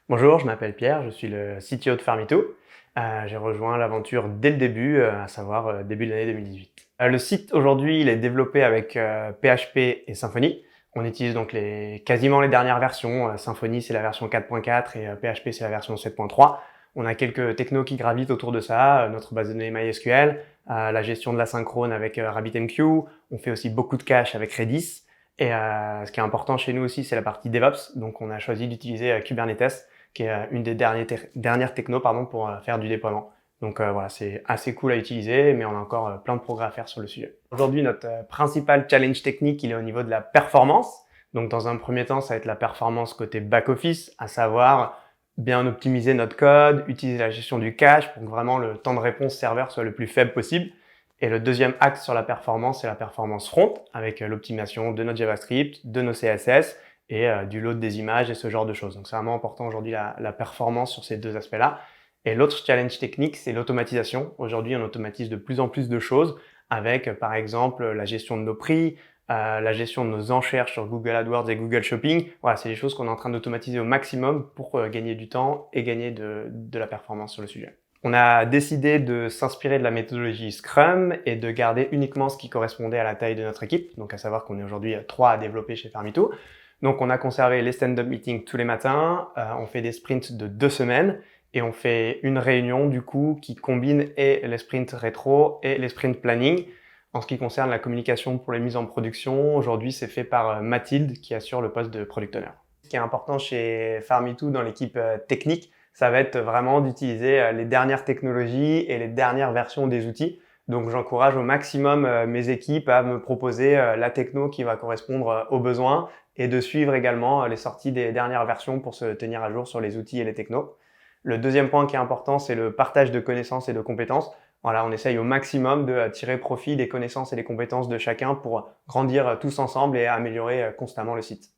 Bonjour, je m'appelle Pierre, je suis le CTO de Farmito. J'ai rejoint l'aventure dès le début, à savoir début de l'année 2018. Le site aujourd'hui, il est développé avec PHP et Symfony. On utilise donc quasiment les dernières versions. Symfony, c'est la version 4.4 et PHP, c'est la version 7.3. On a quelques technos qui gravitent autour de ça, notre base de données MySQL, la gestion de l'asynchrone avec RabbitMQ. On fait aussi beaucoup de cache avec Redis. Et ce qui est important chez nous aussi, c'est la partie DevOps. Donc on a choisi d'utiliser Kubernetes, qui est une des dernières technos pour faire du déploiement. Donc voilà, c'est assez cool à utiliser, mais on a encore plein de progrès à faire sur le sujet. Aujourd'hui, notre principal challenge technique, il est au niveau de la performance. Donc dans un premier temps, ça va être la performance côté back-office, à savoir bien optimiser notre code, utiliser la gestion du cache pour que vraiment le temps de réponse serveur soit le plus faible possible. Et le deuxième axe sur la performance, c'est la performance front, avec l'optimisation de notre JavaScript, de nos CSS, et du load des images et ce genre de choses. Donc c'est vraiment important aujourd'hui la performance sur ces deux aspects-là. Et l'autre challenge technique, c'est l'automatisation. Aujourd'hui, on automatise de plus en plus de choses avec, par exemple, la gestion de nos prix, la gestion de nos enchères sur Google AdWords et Google Shopping. Voilà, c'est des choses qu'on est en train d'automatiser au maximum pour gagner du temps et gagner de la performance sur le sujet. On a décidé de s'inspirer de la méthodologie Scrum et de garder uniquement ce qui correspondait à la taille de notre équipe. Donc à savoir qu'on est aujourd'hui 3 à développer chez Farmito. Donc on a conservé les stand-up meetings tous les matins, on fait des sprints de 2 semaines et on fait une réunion du coup qui combine et les sprints rétro et les sprints planning. En ce qui concerne la communication pour les mises en production, aujourd'hui c'est fait par Mathilde qui assure le poste de product owner. Ce qui est important chez Farmito dans l'équipe technique, ça va être vraiment d'utiliser les dernières technologies et les dernières versions des outils. Donc j'encourage au maximum mes équipes à me proposer la techno qui va correspondre aux besoins et de suivre également les sorties des dernières versions pour se tenir à jour sur les outils et les technos. Le deuxième point qui est important, c'est le partage de connaissances et de compétences. Voilà, on essaye au maximum de tirer profit des connaissances et des compétences de chacun pour grandir tous ensemble et améliorer constamment le site.